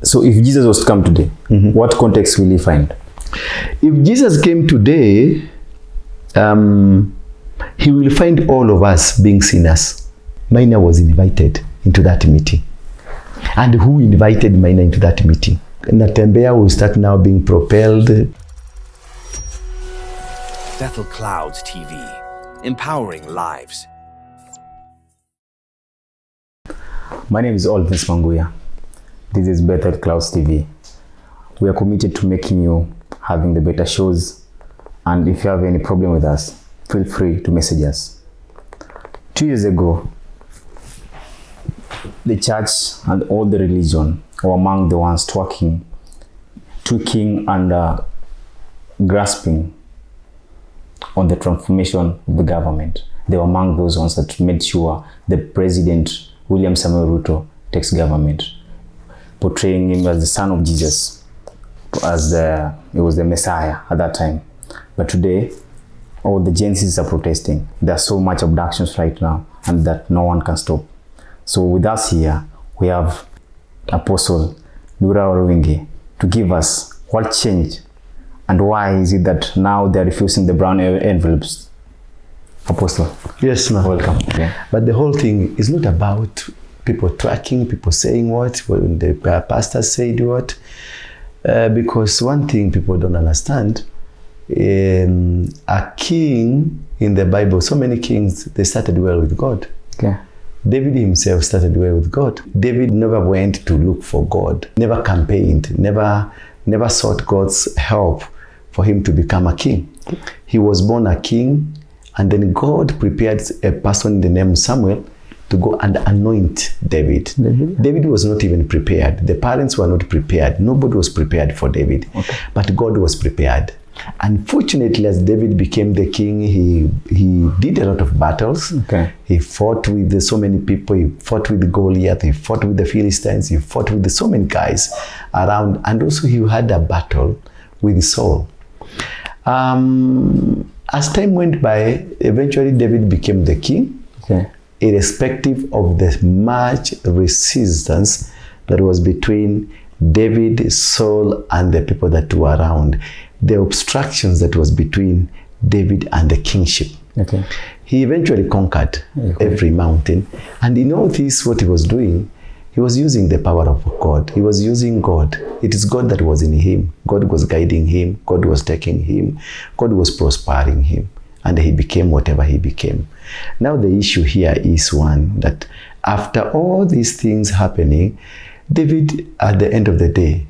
So if Jesus was to come today, what context will he find? If Jesus came today, he will find all of us being sinners. Maina was invited into that meeting. And who invited Maina into that meeting? Natembea will start now being propelled. Bethel Clouds TV, empowering lives. My name is Alvis Manguya. This is Bethel Clouds TV. We are committed to making you having the better shows. And if you have any problem with us, feel free to message us. 2 years ago, the church and all the religion were among the ones tweaking and grasping on the transformation of the government. They were among those ones that made sure the President William Samuel Ruto takes government, portraying him as the son of Jesus, as he was the Messiah at that time. But today, all the Gen Zs are protesting. There's so much abductions right now, and that no one can stop. So with us here, we have Apostle Ndura Waruinge to give us what changed and why is it that now they're refusing the brown envelopes. Apostle. Yes, ma'am. Welcome. Yeah. But the whole thing is not about people tracking, people saying what, when the pastor said what, because one thing people don't understand, a king in the Bible, so many kings, they started well with God. Okay. David himself started well with God. David never went to look for God, never campaigned, never sought God's help for him to become a king. He was born a king, and then God prepared a person in the name Samuel to go and anoint David. David was not even prepared. The parents were not prepared. Nobody was prepared for David. Okay. But God was prepared. Unfortunately, as David became the king, he did a lot of battles. Okay. He fought with so many people. He fought with Goliath. He fought with the Philistines. He fought with so many guys around. And also he had a battle with Saul. As time went by, eventually David became the king. Okay. Irrespective of the much resistance that was between David, Saul, and the people that were around. The obstructions that was between David and the kingship. Okay. He eventually conquered every mountain. And in all this, what he was doing, he was using the power of God. He was using God. It is God that was in him. God was guiding him. God was taking him. God was prospering him. And he became whatever he became. Now the issue here is one, that after all these things happening, David, at the end of the day,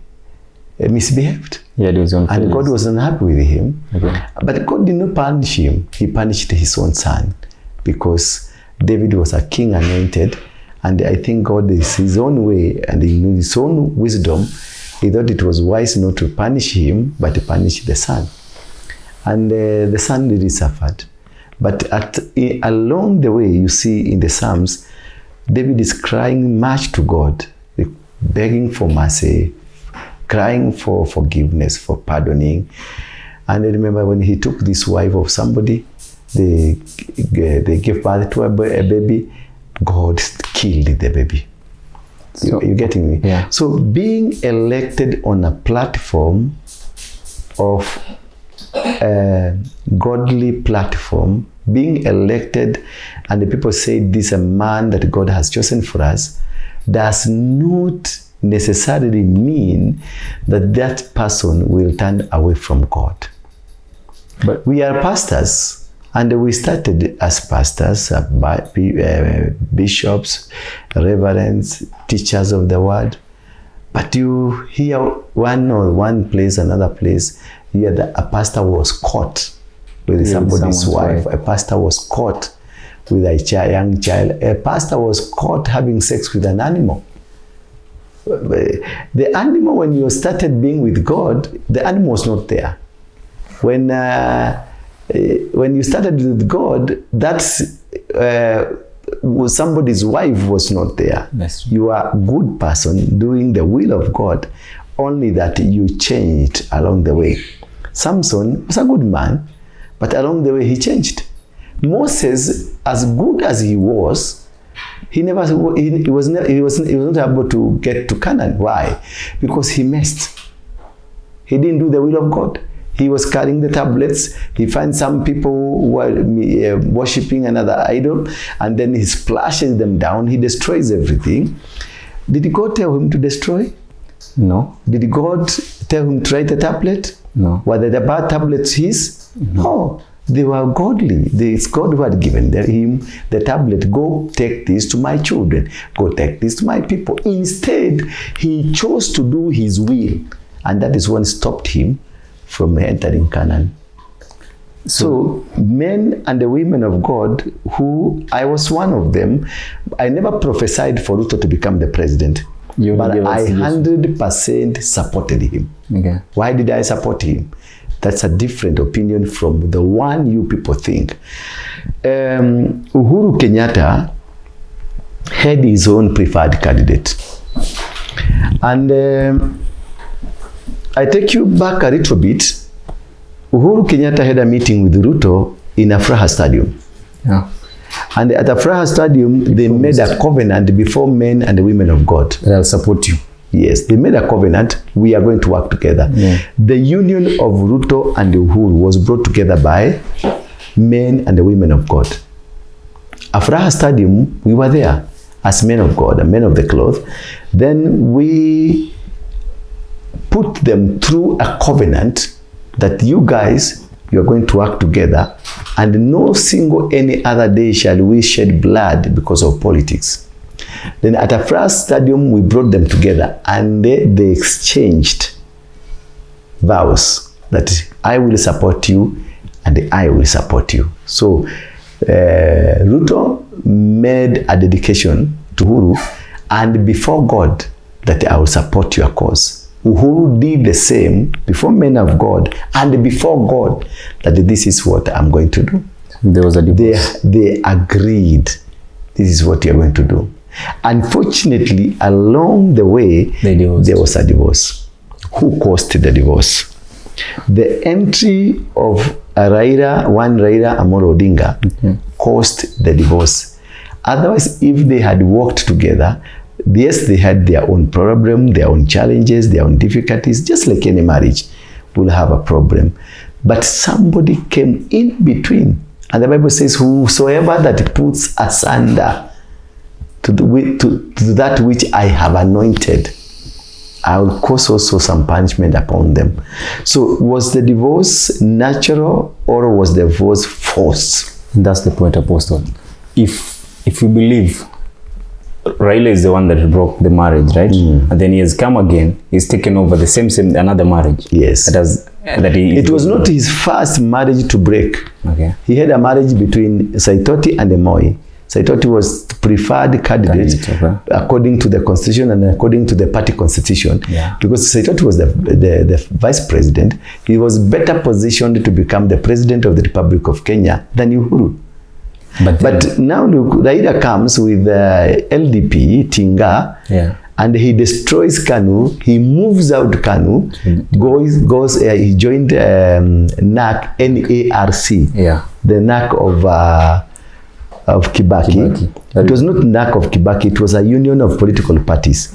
misbehaved. Yeah, and God was unhappy with him. Okay. But God did not punish him. He punished his own son, because David was a king anointed, and I think God is his own way, and in his own wisdom, he thought it was wise not to punish him, but to punish the son. And the son really suffered. But along the way, you see in the Psalms, David is crying much to God, begging for mercy, crying for forgiveness, for pardoning. And I remember when he took this wife of somebody, they gave birth to a baby, God killed the baby. So, you getting me? Yeah. So being elected on a platform of godly platform, being elected, and the people say this is a man that God has chosen for us, does not necessarily mean that that person will turn away from God. But we are pastors, and we started as pastors, bishops, reverends, teachers of the word. But you hear one place, another place, you hear that a pastor was caught with somebody's wife. A pastor was caught with a young child. A pastor was caught having sex with an animal. The animal, when you started being with God, the animal was not there. When you started with God, that's somebody's wife was not there. You are a good person doing the will of God, only that you changed along the way. Samson was a good man, but along the way he changed. Moses, as good as he was, He was not able to get to Canaan. Why? Because he missed. He didn't do the will of God. He was carrying the tablets. He finds some people who were worshipping another idol, and then he splashes them down. He destroys everything. Did God tell him to destroy? No. Did God tell him to write a tablet? No. Were the bad tablets his? No. They were godly. It's God who had given him the tablet. Go take this to my children. Go take this to my people. Instead, he chose to do his will. And that is what stopped him from entering Canaan. So men and the women of God, who I was one of them, I never prophesied for Ruto to become the president. But I 100% supported him. Okay. Why did I support him? That's a different opinion from the one you people think. Uhuru Kenyatta had his own preferred candidate. And I take you back a little bit. Uhuru Kenyatta had a meeting with Ruto in Afraha Stadium. Yeah. And at Afraha Stadium, they made a covenant before men and the women of God. I'll support you. Yes, they made a covenant. We are going to work together. Yeah. The union of Ruto and Uhuru was brought together by men and the women of God. Afraha Stadium, we were there as men of God and men of the cloth. Then we put them through a covenant that you guys, you are going to work together, and no single any other day shall we shed blood because of politics. Then at a first stadium, we brought them together, and they exchanged vows that I will support you and I will support you. So Ruto made a dedication to Uhuru, and before God, that I will support your cause. Uhuru did the same before men of God and before God, that this is what I'm going to do. There was a divorce. They agreed, this is what you're going to do. Unfortunately, along the way, there was a divorce. Who caused the divorce? The entry of one Raila Amolo Odinga caused the divorce. Otherwise, if they had worked together, yes, they had their own problem, their own challenges, their own difficulties, just like any marriage will have a problem. But somebody came in between. And the Bible says, whosoever that puts asunder to that which I have anointed, I will cause also some punishment upon them. So was the divorce natural or was the divorce forced? That's the point, Apostle. If we believe Raila is the one that broke the marriage, right? And then he has come again, he's taken over the same another marriage. Yes. It was not his first marriage to break. Okay. He had a marriage between Saitoti and Moi. Saitoti was preferred candidate according to the constitution and according to the party constitution. Yeah. Because Saitoti was the vice president, he was better positioned to become the president of the Republic of Kenya than Uhuru. But now look, Raila comes with LDP, Tinga, and he destroys KANU. He moves out KANU, he joined NAC, N-A-R-C, the NAC of Kibaki. It was not NAC of Kibaki, it was a union of political parties,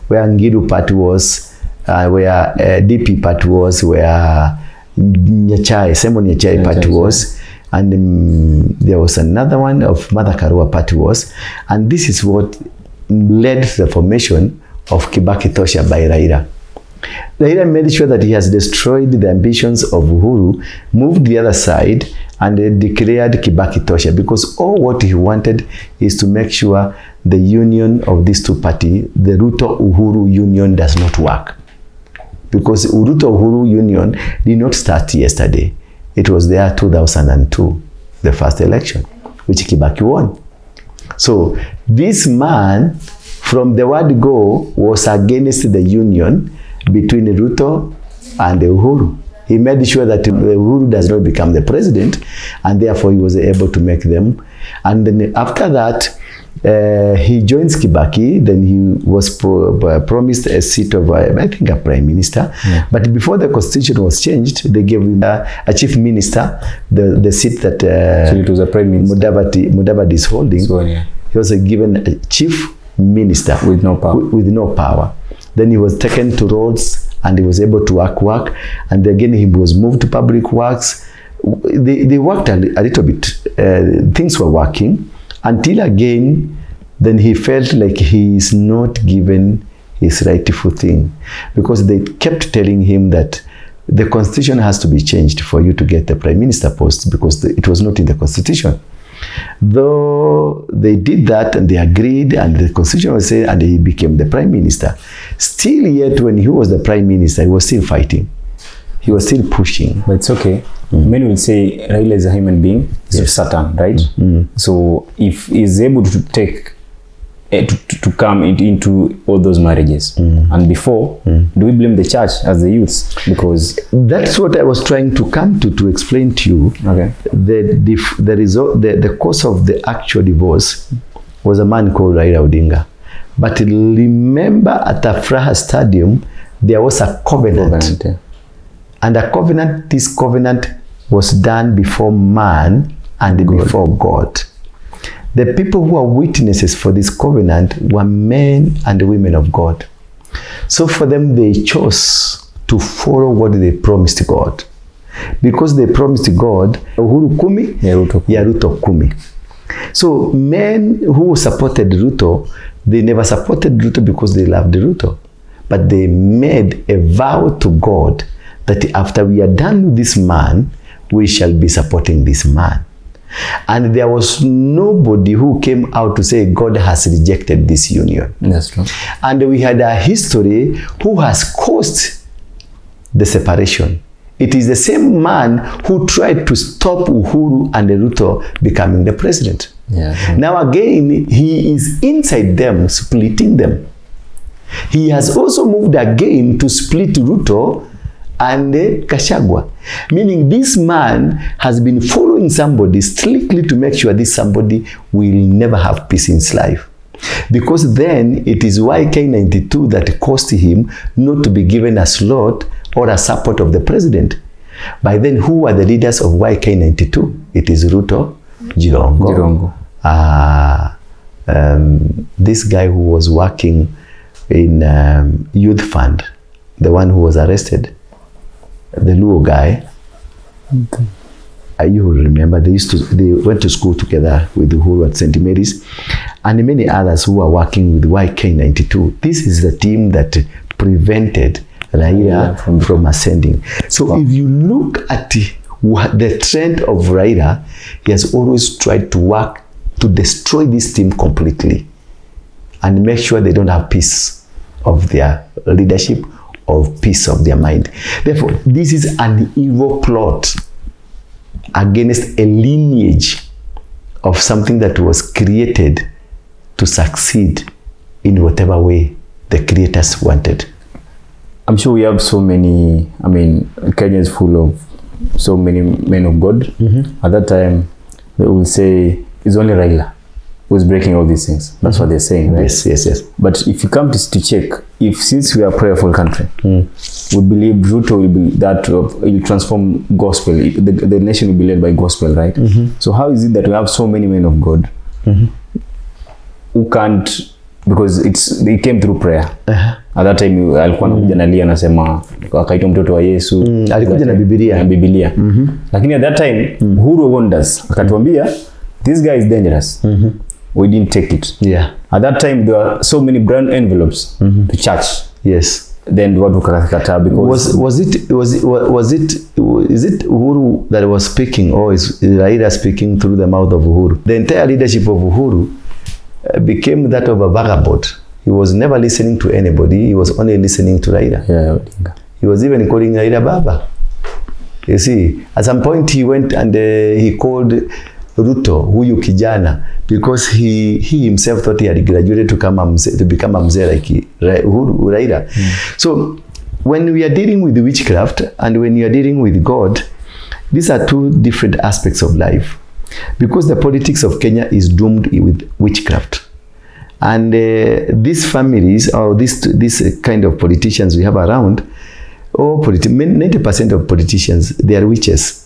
where Ngiru party was, where DP party was, where Simon Nyachai party was, and there was another one of Mother Karua party was, and this is what led to the formation of Kibaki TOSHA by Raila. Raila made sure that he has destroyed the ambitions of Uhuru, moved the other side, and declared Kibaki TOSHA, because all what he wanted is to make sure the union of these two parties, the RUTO-Uhuru union, does not work. Because RUTO-Uhuru union did not start yesterday. It was there 2002, the first election, which Kibaki won. So this man, from the word go, was against the union between Ruto and Uhuru. He made sure that Uhuru does not become the president, and therefore he was able to make them. And then after that, he joins Kibaki. Then he was promised a seat of, I think, a prime minister. Yeah. But before the constitution was changed, they gave him a chief minister, the seat that so it was a prime minister. Mudavadi is holding. So, yeah. He was given a chief minister With no power. With no power. Then he was taken to roads and he was able to work. And again, he was moved to public works. They worked a little bit. Things were working until again, then he felt like he is not given his rightful thing, because they kept telling him that the constitution has to be changed for you to get the prime minister post, because it was not in the constitution. Though they did that and they agreed and the constitution was said and he became the prime minister, still yet when he was the prime minister, he was still fighting. He was still pushing. But it's okay. Many will say Raila is a human being, it's Satan, right? So if he's able to take to come into all those marriages and before, do we blame the church as the youths? Because that's what I was trying to come to explain to you. Okay. The cause of the actual divorce was a man called Raila Odinga. But remember, at the Afraha Stadium, there was a covenant. yeah. And this covenant was done before man and before God. The people who are witnesses for this covenant were men and women of God. So for them, they chose to follow what they promised God. Because they promised God, Uhuru Kumi, Ruto Kumi. So men who supported Ruto, they never supported Ruto because they loved Ruto. But they made a vow to God that after we are done with this man, we shall be supporting this man. And there was nobody who came out to say God has rejected this union. That's true. And we had a history who has caused the separation. It is the same man who tried to stop Uhuru and Ruto becoming the president. Yeah. Now again, he is inside them, splitting them. He has also moved again to split Ruto and Gachagua, meaning this man has been following somebody strictly to make sure this somebody will never have peace in his life. Because then it is YK92 that caused him not to be given a slot or a support of the president. By then, who are the leaders of YK92? It is Ruto, Jirongo. This guy who was working in youth fund, the one who was arrested, the Luo guy. You remember they went to school together with Uhuru at St. Mary's, and many others who are working with YK92. This is the team that prevented Raila from ascending. So if you look at the trend of Raila, he has always tried to work to destroy this team completely and make sure they don't have peace of their leadership, of peace of their mind. Therefore, this is an evil plot against a lineage of something that was created to succeed in whatever way the creators wanted. I'm sure we have so many, Kenya is full of so many men of God. At that time, they will say, it's only Raila who's breaking all these things. That's what they're saying, right? Yes. But if you come to check, since we are a prayerful country, we believe Ruto will be that will transform gospel. The nation will be led by gospel, right? So how is it that we have so many men of God who can't, because it came through prayer. At that time alikuwa anakuja analia anasema akaitwa mtoto wa Yesu, alikuja na Biblia. Lakini at that time Uhuru warned us, akatuambia this guy is dangerous. We didn't take it. Yeah. At that time there were so many brown envelopes to church. Yes. Then what wakakata, because is it Uhuru that was speaking, or is Raila speaking through the mouth of Uhuru? The entire leadership of Uhuru became that of a vagabond. He was never listening to anybody. He was only listening to Raila. Yeah. He was even calling Raila Baba. You see, at some point he went and he called Ruto, huyu kijana, because he himself thought he had graduated to become a mzee like Raila. So when we are dealing with witchcraft and when you are dealing with God, these are two different aspects of life. Because the politics of Kenya is doomed with witchcraft. And these families, or this kind of politicians we have around, 90% of politicians, they are witches.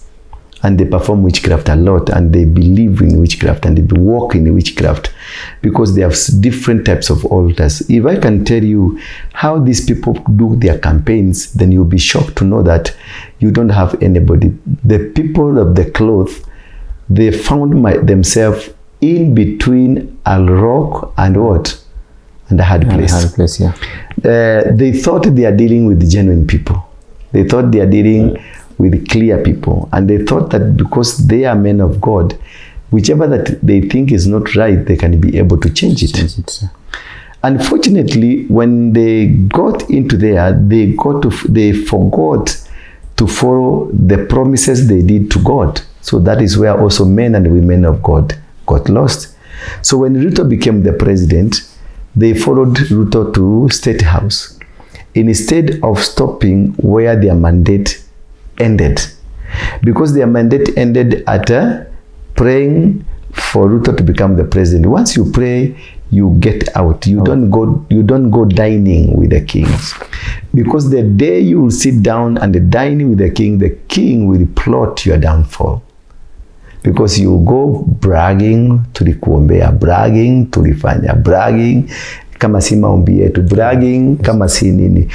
And they perform witchcraft a lot, and they believe in witchcraft, and they walk in witchcraft. because they have different types of altars. If I can tell you how these people do their campaigns, then you'll be shocked to know that you don't have anybody. The people of the cloth, they found themselves in between a rock and what? And a hard place. A hard place, yeah. They thought they are dealing with genuine people. They thought they are dealing with clear people. And they thought that because they are men of God, whichever that they think is not right, they can be able to change it. Unfortunately, when they got into there, they forgot to follow the promises they did to God. So that is where also men and women of God got lost. So when RUTO became the president, they followed RUTO to State House instead of stopping where their mandate ended. Because their mandate ended at praying for RUTO to become the president. Once you pray, you get out. You don't go dining with the kings. Because the day you will sit down and dine with the king will plot your downfall. Because you go bragging, tulikuombea, bragging, tulifanya, bragging, kama si maombi yetu, bragging, kama si nini.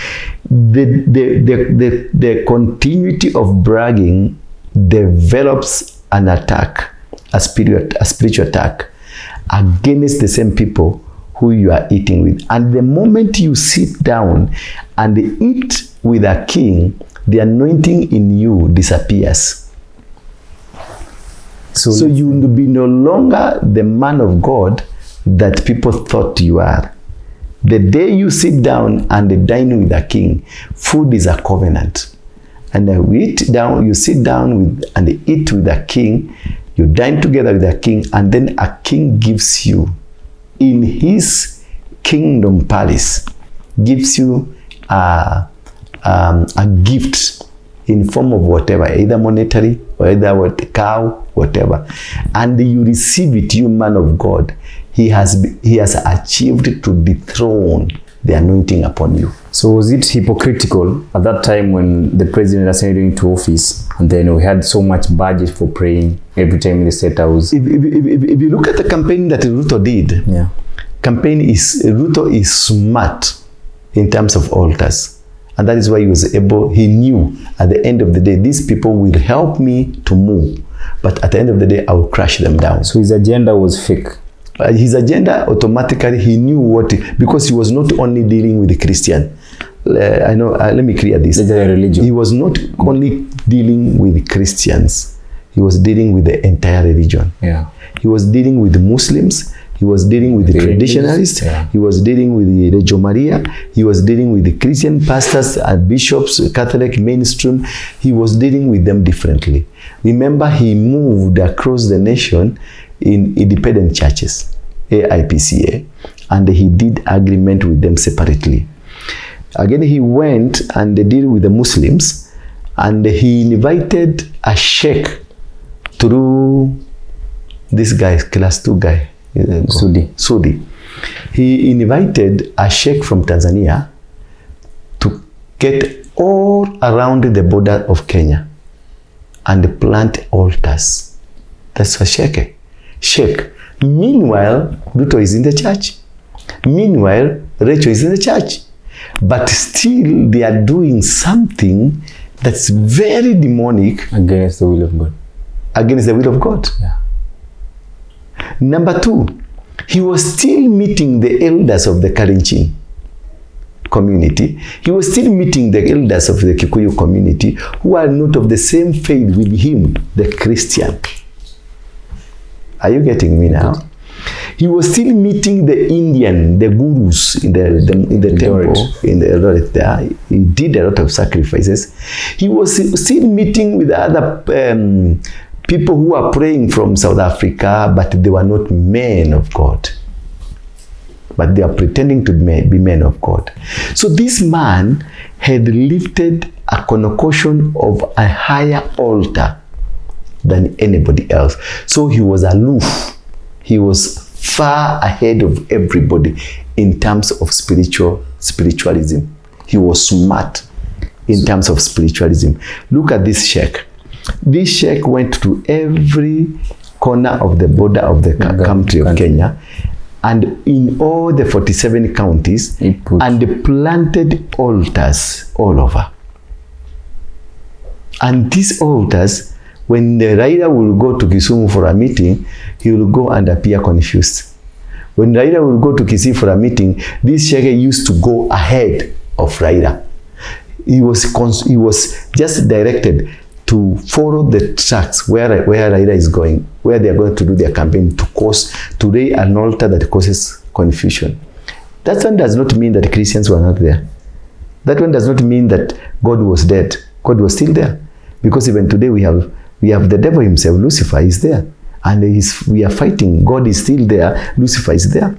The continuity of bragging develops an attack, a spiritual attack against the same people who you are eating with. And the moment you sit down and eat with a king, the anointing in you disappears. So you will be no longer the man of God that people thought you are. The day you sit down and dine with a king, food is a covenant. And you sit down with and eat with a king, you dine together with a king, and then a king gives you, in his kingdom palace, gives you a gift in form of whatever, either monetary or either cow, whatever, and you receive it, you man of God. He has achieved to dethrone the anointing upon you. So was it hypocritical at that time when the president ascended into office, and then we had so much budget for praying every time in the State House? If you look at the campaign that RUTO did, yeah, RUTO is smart in terms of altars. And that is why he knew at the end of the day, these people will help me to move. But at the end of the day, I will crush them down. So his agenda was fake. His agenda, automatically, he knew because he was not only dealing with the Christian. Let me clear this. Religion. He was not only dealing with Christians. He was dealing with the entire religion. Yeah. He was dealing with the Muslims. He was dealing with the traditionalists. Yeah. He was dealing with the Reggio Maria. He was dealing with the Christian pastors and bishops, Catholic mainstream. He was dealing with them differently. Remember, he moved across the nation in independent churches, AIPCA, and he did agreement with them separately. Again, he went and deal with the Muslims, and he invited a sheikh through this guy, class 2 guy, Sudi. He invited a sheikh from Tanzania to get all around the border of Kenya and plant altars. That's a sheikh. Meanwhile, RUTO is in the church. Meanwhile, Rachel is in the church. But still, they are doing something that's very demonic. Against the will of God. Against the will of God. Yeah. Number 2, he was still meeting the elders of the Kalenjin community. He was still meeting the elders of the Kikuyu community who are not of the same faith with him, the Christian. Are you getting me now? He was still meeting the Indian, the gurus in the temple, in the Lord there. He did a lot of sacrifices. He was still meeting with other people who are praying from South Africa, but they were not men of God. But they are pretending to be men of God. So this man had lifted a connotation of a higher altar than anybody else. So he was aloof. He was far ahead of everybody in terms of spiritualism. He was smart in terms of spiritualism. Look at this sheikh. This sheikh went to every corner of the border of the country of Kenya and in all the 47 counties, and planted altars all over. And these altars, when the Raila will go to Kisumu for a meeting, he will go and appear confused. When Raila will go to Kisii for a meeting, this Shege used to go ahead of Raila. He was just directed to follow the tracks where Raila is going, where they are going to do their campaign, to lay an altar that causes confusion. That one does not mean that Christians were not there. That one does not mean that God was dead. God was still there. Because even today we have the devil himself, Lucifer is there. And we are fighting. God is still there. Lucifer is there.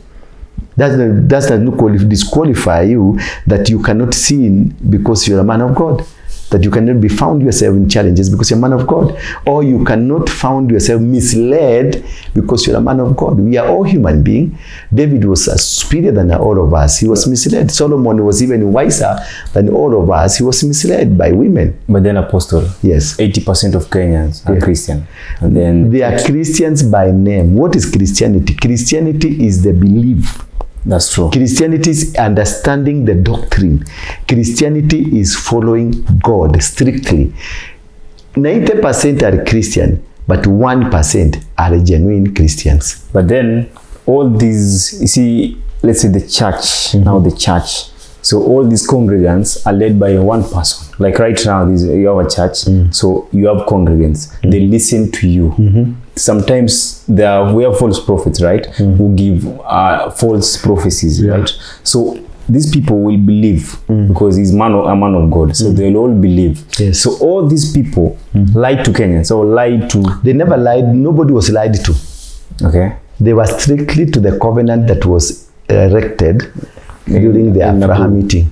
That does not disqualify you that you cannot sin because you're a man of God. That you cannot be found yourself in challenges because you're a man of God. Or you cannot found yourself misled because you're a man of God. We are all human beings. David was superior than all of us. He was misled. Solomon was even wiser than all of us. He was misled by women. But then, Apostle, yes, 80% of Kenyans are Christian. And then they are Christians by name. What is Christianity? Christianity is the belief. That's true. Christianity is understanding the doctrine. Christianity is following God strictly. 90% are Christian, but 1% are genuine Christians. But then, all these, you see, let's say the church, now the church. So all these congregants are led by one person. Like right now, you have a church, so you have congregants. They listen to you. Sometimes we have false prophets, right? Who give false prophecies, right? So these people will believe because he's a man of God. So they'll all believe. Yes. So all these people lied to Kenyans, or lied to... They never lied. Nobody was lied to. Okay. They were strictly to the covenant that was erected during the Abraham meeting.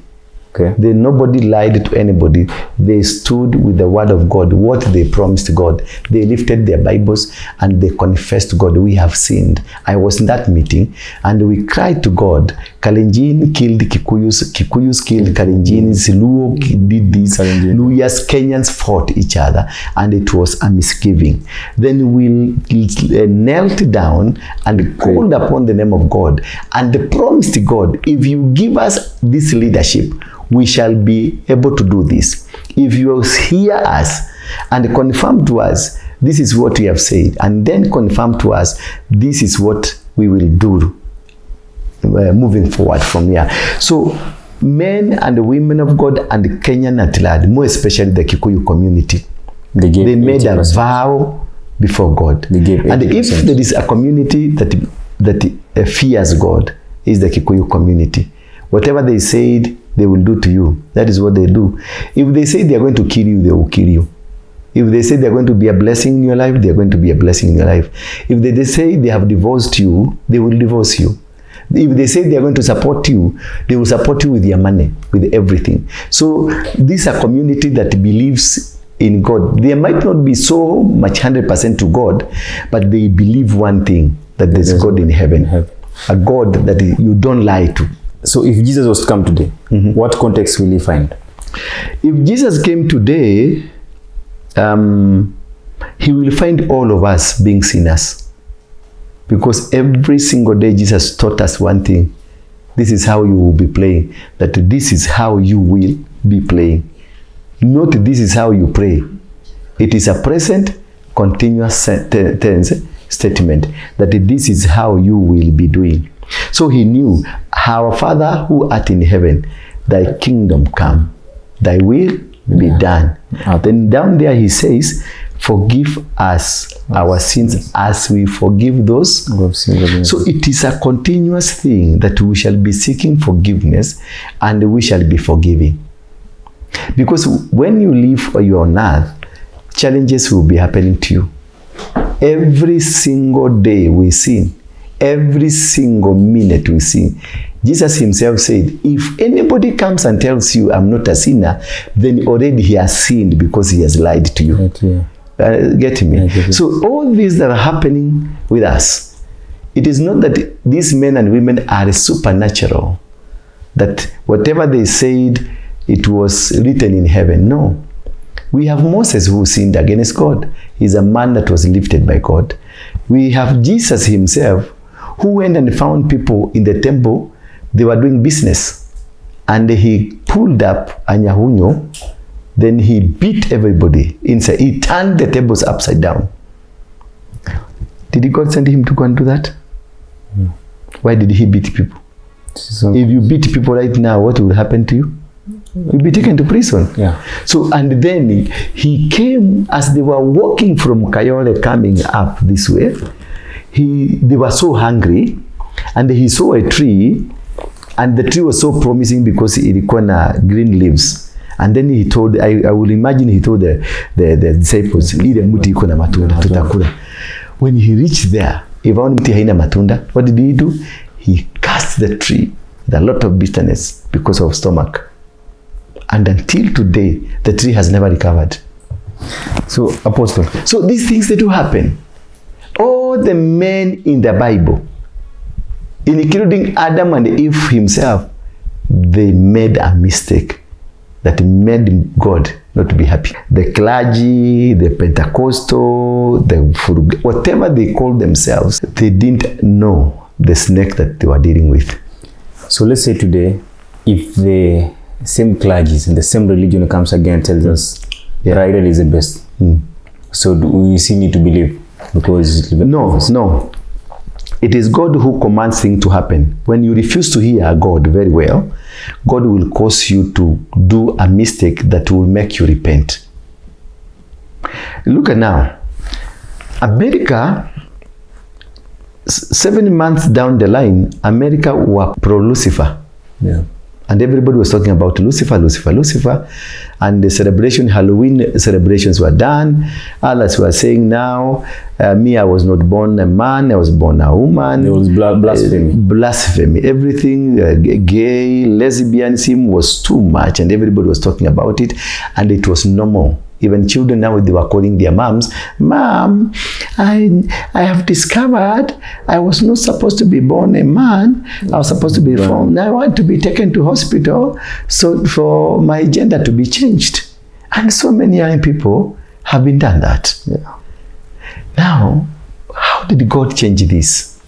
Okay. Nobody lied to anybody. They stood with the word of God, what they promised God. They lifted their Bibles and they confessed God, we have sinned. I was in that meeting and we cried to God. Kalenjin killed Kikuyus, Kikuyus killed Kalenjins, Luo did this, Luyas, Kenyans fought each other, and it was a misgiving. Then we knelt down and called upon the name of God and promised God, if you give us this leadership, we shall be able to do this. If you hear us and confirm to us, this is what we have said, and then confirm to us, this is what we will do moving forward from here. So men and women of God and Kenyan at large, more especially the Kikuyu community, they made a vow before God. And if there is a community that fears God, is the Kikuyu community. Whatever they said, they will do to you. That is what they do. If they say they are going to kill you, they will kill you. If they say they are going to be a blessing in your life, they are going to be a blessing in your life. If they say they have divorced you, they will divorce you. If they say they are going to support you, they will support you with their money, with everything. So this is a community that believes in God. They might not be so much 100% to God, but they believe one thing, that there's God in heaven. A God that you don't lie to. So if Jesus was to come today, what context will he find? If Jesus came today, he will find all of us being sinners. Because every single day Jesus taught us one thing. This is how you will be playing. That this is how you will be playing. Not this is how you pray. It is a present continuous tense statement. That this is how you will be doing. So he knew, our Father who art in heaven, thy kingdom come, thy will be done. Then down there he says, forgive us our sins as we forgive those. So it is a continuous thing that we shall be seeking forgiveness and we shall be forgiving. Because when you live or you are on earth, challenges will be happening to you. Every single day we sin. Every single minute we sin. Jesus himself said, if anybody comes and tells you I'm not a sinner, then already he has sinned because he has lied to you. Get me? So all these that are happening with us, it is not that these men and women are supernatural, that whatever they said, it was written in heaven. No. We have Moses who sinned against God. He's a man that was lifted by God. We have Jesus himself who went and found people in the temple, they were doing business. And he pulled up a nyahunyo, then he beat everybody inside. He turned the tables upside down. Did God send him to go and do that? Why did he beat people? If you beat people right now, what will happen to you? You'll be taken to prison. Yeah. So, and then he came as they were walking from Kayole coming up this way. They were so hungry, and he saw a tree, and the tree was so promising because it had green leaves. And then he told, I will imagine he told the disciples, when he reached there, what did he do? He cursed the tree with a lot of bitterness because of stomach. And until today, the tree has never recovered. So, Apostle. So these things, they do happen. All the men in the Bible, including Adam and Eve himself, they made a mistake that made God not to be happy. The clergy, the Pentecostal, whatever they called themselves, they didn't know the snake that they were dealing with. So let's say today, if the same clergies and the same religion comes again and tells us RAILA is the best, so do we still need to believe? Because no. It is God who commands things to happen. When you refuse to hear God very well, God will cause you to do a mistake that will make you repent. Look at now. America, 7 months down the line, America were pro-Lucifer. Yeah. And everybody was talking about Lucifer. And the celebration, Halloween celebrations were done. Others were saying now, me, I was not born a man, I was born a woman. There was blasphemy. Blasphemy. Everything, gay, lesbianism was too much, and everybody was talking about it, and it was normal. Even children now, they were calling their moms, Mom, I have discovered I was not supposed to be born a man. I was supposed to be born. I want to be taken to hospital so for my gender to be changed. And so many young people have been done that. Yeah. Now, how did God change this?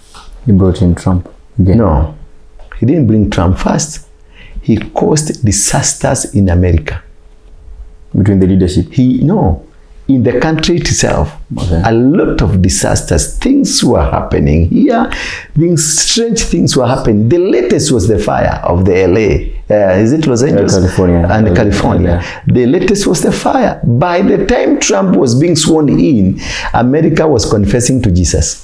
He brought in Trump again. No, he didn't bring Trump first. He caused disasters in America. Between the leadership? In the country itself, a lot of disasters, things were happening here, strange things were happening. The latest was the fire of the LA, is it Los Angeles? California. And California. The latest was the fire. By the time Trump was being sworn in, America was confessing to Jesus.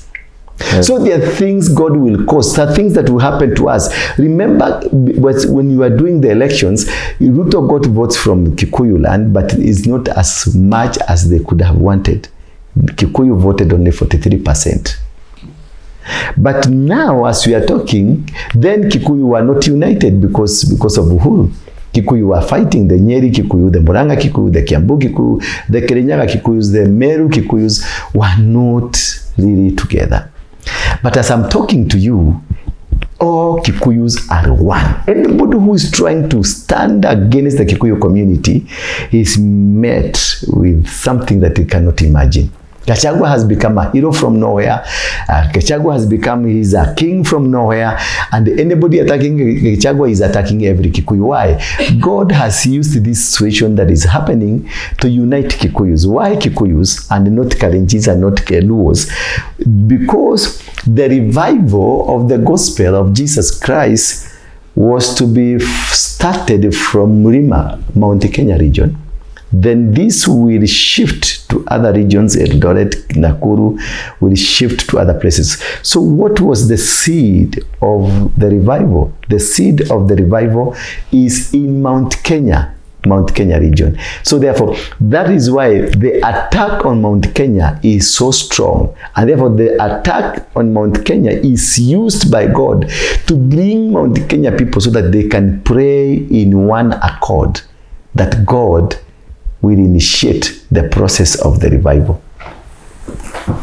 Yes. So there are things God will cause, there are things that will happen to us. Remember, when you are doing the elections, RUTO got votes from Kikuyu land, but it's not as much as they could have wanted. Kikuyu voted only 43%. But now, as we are talking, then Kikuyu were not united because of Uhuru. Kikuyu were fighting, the Nyeri Kikuyu, the Muranga Kikuyu, the Kiambu Kikuyu, the Kirinyaga Kikuyus, the Meru Kikuyus were not really together. But as I'm talking to you, all Kikuyus are one. Anybody who is trying to stand against the Kikuyu community is met with something that he cannot imagine. Gachagua has become a hero from nowhere. Gachagua has become, he's a king from nowhere. And anybody attacking Gachagua is attacking every Kikuyu. Why? God has used this situation that is happening to unite Kikuyus. Why Kikuyus and not Kalenjins and not Luos? Because the revival of the gospel of Jesus Christ was to be started from Mlima, Mount Kenya region. Then this will shift to other regions, Eldoret, Nakuru, will shift to other places. So what was the seed of the revival? The seed of the revival is in Mount Kenya region. So therefore, that is why the attack on Mount Kenya is so strong. And therefore, the attack on Mount Kenya is used by God to bring Mount Kenya people so that they can pray in one accord, that God will initiate the process of the revival.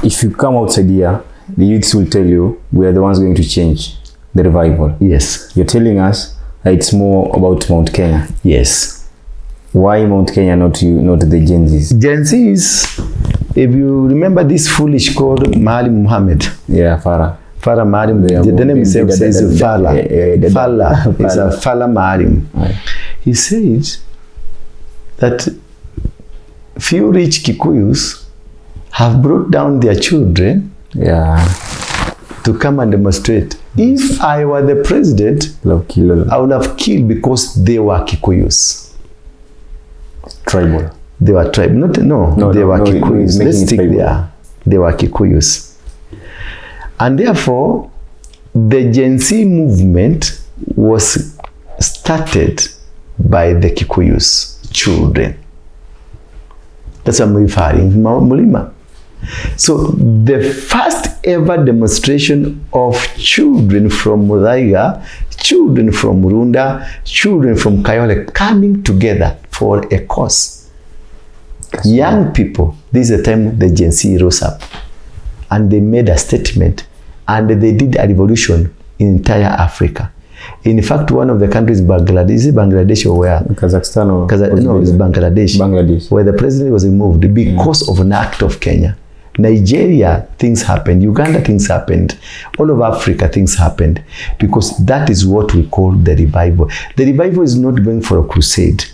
If you come outside here, the youths will tell you we are the ones going to change the revival. Yes. You're telling us that it's more about Mount Kenya. Yes. Why Mount Kenya, not the Gen Zs? Gen Zs, if you remember this foolish called Mahali Muhammad. Yeah, Farah Fala Marim, the name itself says Fala. Fala is a Fala Marim. He said that few rich Kikuyus have brought down their children to come and demonstrate. If I were the president, I would have killed because they were Kikuyus. Tribal. They were tribal. They were Kikuyus. Let's stick there. They were Kikuyus. And therefore, the Gen Z movement was started by the Kikuyus children. That's what I'm referring to, Mulima. So the first ever demonstration of children from Waruinge, children from Runda, children from Kayole coming together for a cause. Young people, this is the time the Gen Z rose up and they made a statement and they did a revolution in entire Africa. In fact, one of the countries, Bangladesh, is it Bangladesh or where? Kazakhstan or? No, it's Bangladesh. Bangladesh. Where the president was removed because of an act of Kenya. Nigeria, things happened. Uganda, things happened. All of Africa, things happened. Because that is what we call the revival. The revival is not going for a crusade.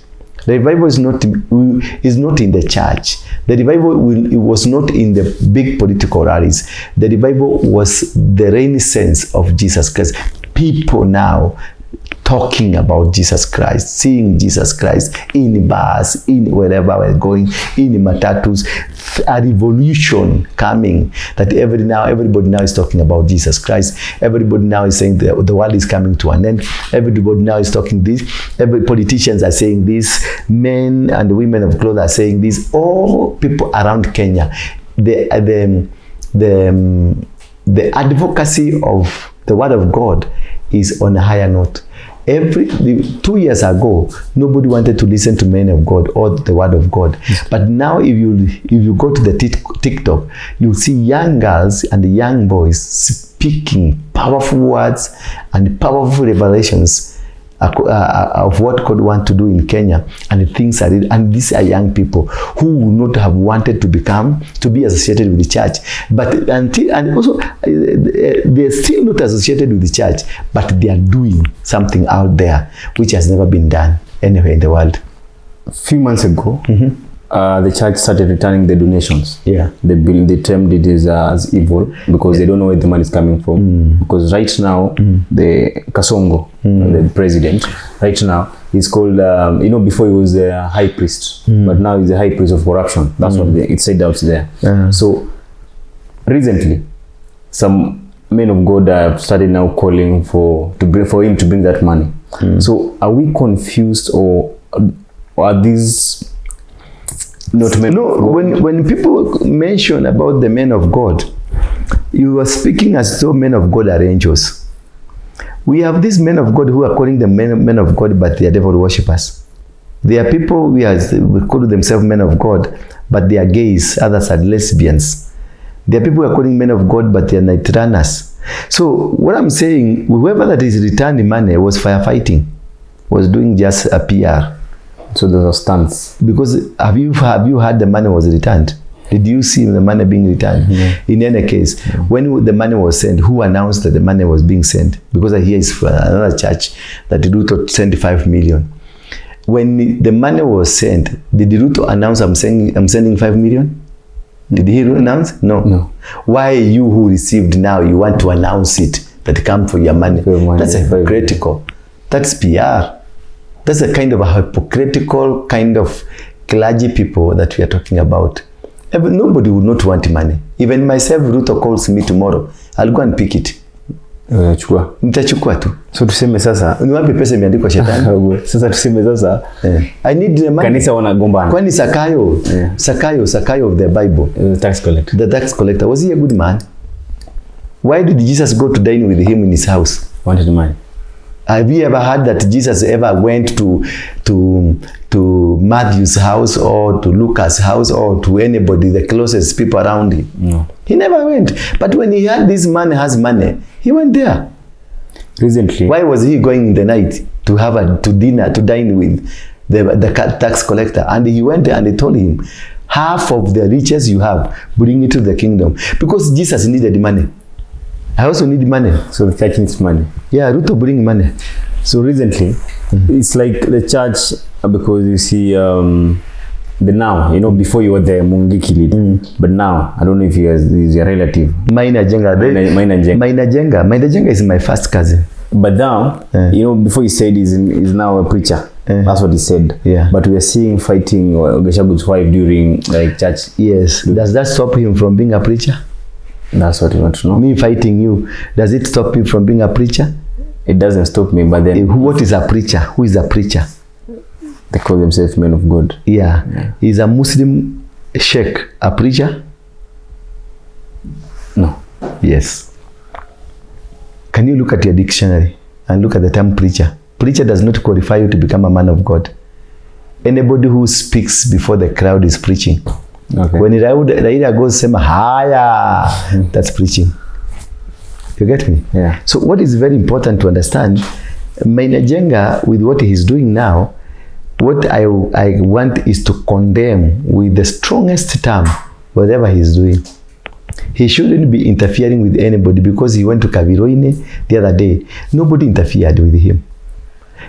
The revival is not in the church. The revival was not in the big political rallies. The revival was the renaissance of Jesus Christ. People now talking about Jesus Christ, seeing Jesus Christ in bars, in wherever we're going, in matatus, a revolution coming that everybody now is talking about Jesus Christ. Everybody now is saying the world is coming to an end. Everybody now is talking this. Every politicians are saying this. Men and women of cloth are saying this. All people around Kenya, the advocacy of the word of God is on a higher note. 2 years ago, nobody wanted to listen to men of God or the word of God. But now if you go to the TikTok, you'll see young girls and young boys speaking powerful words and powerful revelations of what God wants to do in Kenya, and things are real. And these are young people who would not have wanted to be associated with the church, but also they're still not associated with the church, but they are doing something out there which has never been done anywhere in the world. A few months ago, the church started returning the donations. They termed it as evil because they don't know where the money is coming from. Because right now, the Kasongo, the president, right now, he's called, before he was the high priest, but now he's the high priest of corruption. That's what it said out there. So, recently, some men of God have started now calling for him to bring that money. So, are we confused, or are these... When people mention about the men of God, you are speaking as though men of God are angels. We have these men of God who are calling them men of God, but they are devil worshippers. There are people we call themselves men of God, but they are gays, others are lesbians. There are people who are calling men of God, but they are night runners. So what I'm saying, whoever that is returning money was firefighting, was doing just a PR. So those are stunts. Because have you heard the money was returned? Did you see the money being returned? In any case, when the money was sent, who announced that the money was being sent? Because I hear it's for another church that RUTO sent 5 million. When the money was sent, did RUTO announce I'm sending 5 million? Did he announce? No. Why you who received now, you want to announce it that come for your money? That's hypocritical. That's PR. That's a kind of a hypocritical kind of clergy people that we are talking about. Nobody would not want money. Even myself, RUTO calls me tomorrow. I'll go and pick it. Nitachukua tu. So tuseme sasa, ni wapi pesa imeandikwa shetani? Sasa tuseme sasa, I need the money. Kanisa wanagombana. Kwani Sakayo of the Bible, the tax collector. The tax collector, was he a good man? Why did Jesus go to dine with him in his house? Wanted money. Have you ever heard that Jesus ever went to Matthew's house or to Lucas' house or to anybody, the closest people around him? No. He never went. But when he heard this man has money, he went there. Recently. Why was he going in the night to dine with the tax collector? And he went there and they told him, half of the riches you have, bring it to the kingdom. Because Jesus needed money. I also need money. So the church needs money. Yeah, Ruto bring money. So recently, it's like the church, because you see, the now, you know, before you were the Mungiki lead, but now, I don't know if he is your relative. Maina Jenga. Maina Jenga is my first cousin. But now, you know, before he said he's now a preacher. That's what he said. Yeah. But we are seeing fighting Gachagut's wife during like church. Yes. Does that stop him from being a preacher? That's what you want to know. Me fighting you, does it stop me from being a preacher? It doesn't stop me, but then... What is a preacher? Who is a preacher? They call themselves men of God. Yeah. Is a Muslim sheikh a preacher? No. Yes. Can you look at your dictionary and look at the term preacher? Preacher does not qualify you to become a man of God. Anybody who speaks before the crowd is preaching. Okay. When Raila goes, Sema haya, that's preaching. You get me? Yeah. So what is very important to understand, Maina Jenga, with what he's doing now, what I want is to condemn with the strongest term whatever he's doing. He shouldn't be interfering with anybody, because he went to Waruinge the other day. Nobody interfered with him.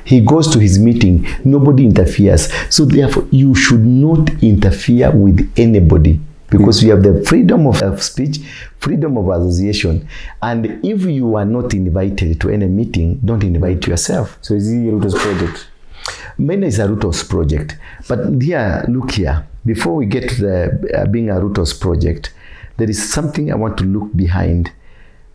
He goes to his meeting, nobody interferes. So therefore, you should not interfere with anybody, because you have the freedom of speech, freedom of association. And if you are not invited to any meeting, don't invite yourself. So is he Ruto's project? Maina is a Ruto's project. But here, look here, before we get to the being a Ruto's project, there is something I want to look behind.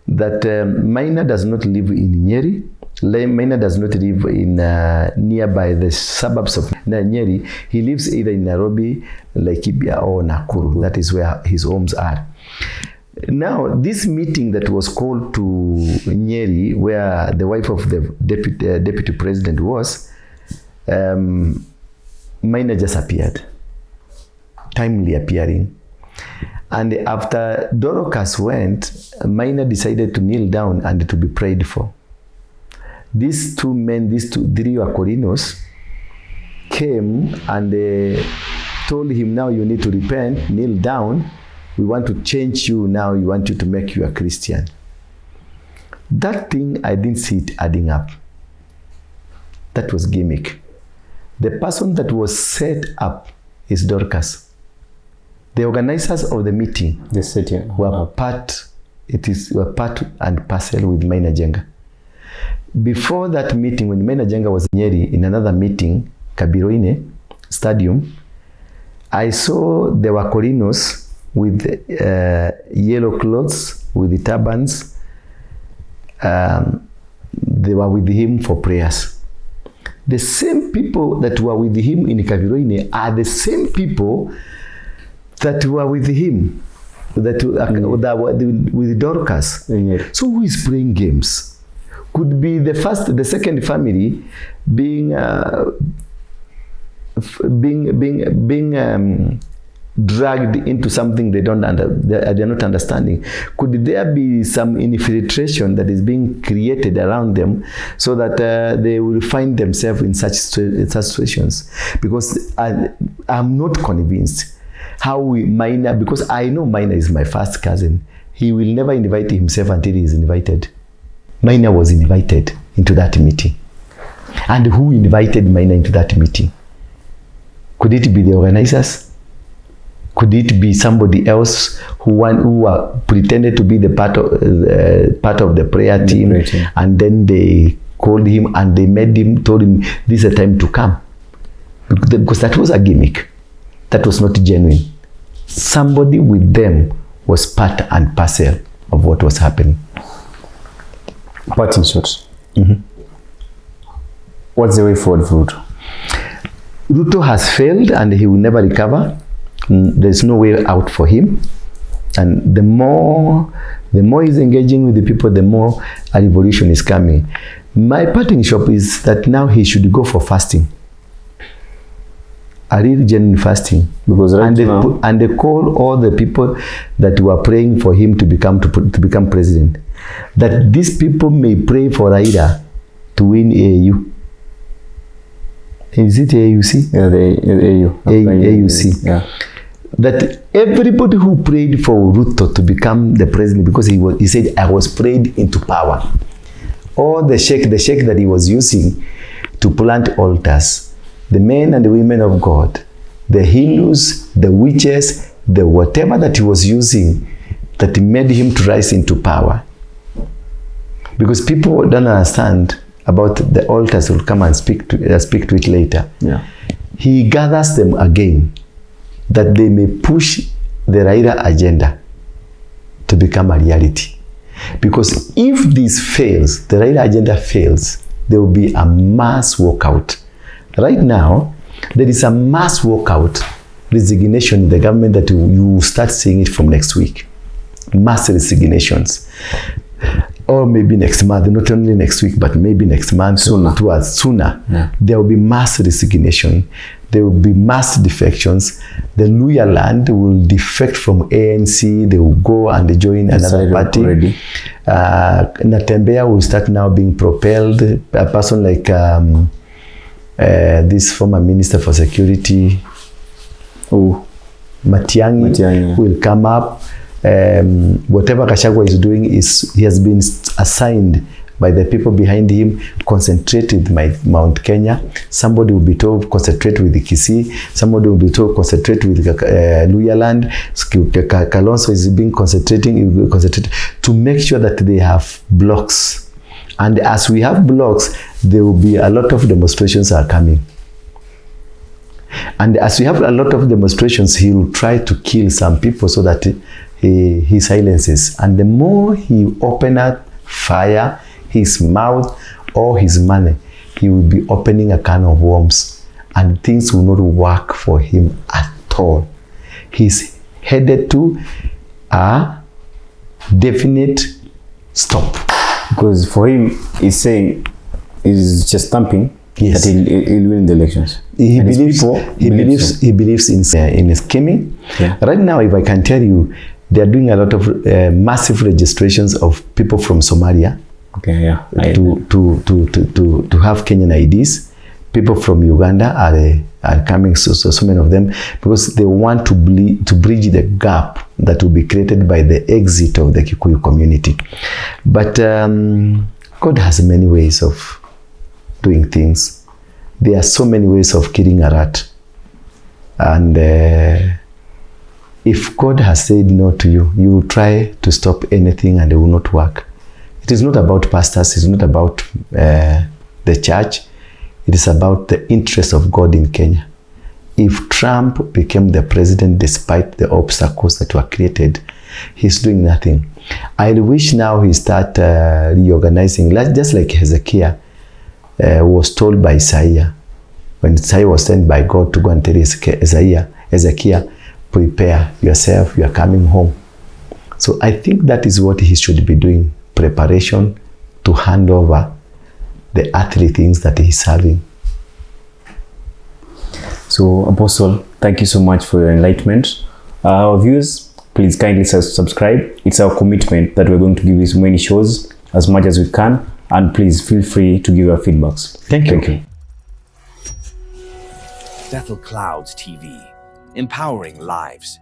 That Maina does not live in Nyeri. Maina does not live in nearby the suburbs of Nyeri. He lives either in Nairobi, Laikipia, or Nakuru. That is where his homes are. Now, this meeting that was called to Nyeri, where the wife of the deputy president was, Maina just appeared, timely appearing. And after Dorcas went, Maina decided to kneel down and to be prayed for. These two men, three Wakorinos, came and told him, now you need to repent, kneel down. We want to change you now. We want you to make you a Christian. That thing, I didn't see it adding up. That was gimmick. The person that was set up is Dorcas. The organizers of the meeting were part and parcel with Maina Jenga. Before that meeting, when Maina Jenga was in Nyeri, in another meeting, Waruinge Stadium, I saw the Wakorinos with yellow clothes, with the turbans. They were with him for prayers. The same people that were with him in Waruinge are the same people that were with him, that were with Dorcas. So who is playing games? Could be the second family being dragged into something they're not understanding. Could there be some infiltration that is being created around them, so that they will find themselves in such situations? Because I'm not convinced how Maina, because I know Maina is my first cousin. He will never invite himself until he is invited. Maina was invited into that meeting. And who invited Maina into that meeting? Could it be the organizers? Could it be somebody else who pretended to be the part of the prayer team, and then they called him and they told him this is a time to come? Because that was a gimmick. That was not genuine. Somebody with them was part and parcel of what was happening. Parting shots. What's the way forward for Ruto? Ruto has failed and he will never recover. There's no way out for him. And the more he's engaging with the people, the more a revolution is coming. My parting shot is that now he should go for fasting. A real genuine fasting, because and they call all the people that were praying for him to become president, that these people may pray for Raila to win AU. Is it AUC? Yeah, the AU. AUC. Yeah. that everybody who prayed for Ruto to become the president, because he said, I was prayed into power. All the sheikh that he was using to plant altars, the men and the women of God, the Hindus, the witches, the whatever that he was using that made him to rise into power. Because people don't understand about the altars, will come and speak to it later. Yeah. He gathers them again that they may push the RAILA agenda to become a reality. Because if this fails, the RAILA agenda fails, there will be a mass walkout. Right now, there is a mass walkout resignation in the government that you will start seeing it from next week. Mass resignations. Or maybe next month, not only next week, but maybe next month, sooner. Yeah. There will be mass resignation. There will be mass defections. The Luya land will defect from ANC. They will go and join another party. Natembea will start now being propelled. A person like this former Minister for Security, Matiang'i, will come up. Whatever Gachagua is doing he has been assigned by the people behind him, concentrate with Mount Kenya. Somebody will be told concentrate with the Kisii. Somebody will be told concentrate with Luya land. Kalonzo is being concentrating to make sure that they have blocks. And as we have blocks, there will be a lot of demonstrations are coming. And as we have a lot of demonstrations, he will try to kill some people so that he silences. And the more he open up fire, his mouth or his money, he will be opening a can of worms, and things will not work for him at all. He's headed to a definite stop. Because for him, he's saying, he's just stamping that he'll win the elections. He believes in scheming. Yeah. Right now, if I can tell you, they are doing a lot of massive registrations of people from Somalia. Okay, yeah. To have Kenyan IDs. People from Uganda are coming, so many of them, because they want to bridge the gap that will be created by the exit of the Kikuyu community. But God has many ways of doing things. There are so many ways of killing a rat. And if God has said no to you, you will try to stop anything and it will not work. It is not about pastors, it's not about the church. It is about the interest of God in Kenya. If Trump became the president despite the obstacles that were created, he's doing nothing. I wish now he start reorganizing, just like Hezekiah was told by Isaiah. When Isaiah was sent by God to go and tell Hezekiah, prepare yourself, you are coming home. So I think that is what he should be doing, preparation to hand over the earthly things that he's having. So, Apostle, thank you so much for your enlightenment. Our viewers, please kindly subscribe. It's our commitment that we're going to give you as many shows as much as we can, and please feel free to give your feedbacks. Thank you. Deathful Clouds TV, empowering lives.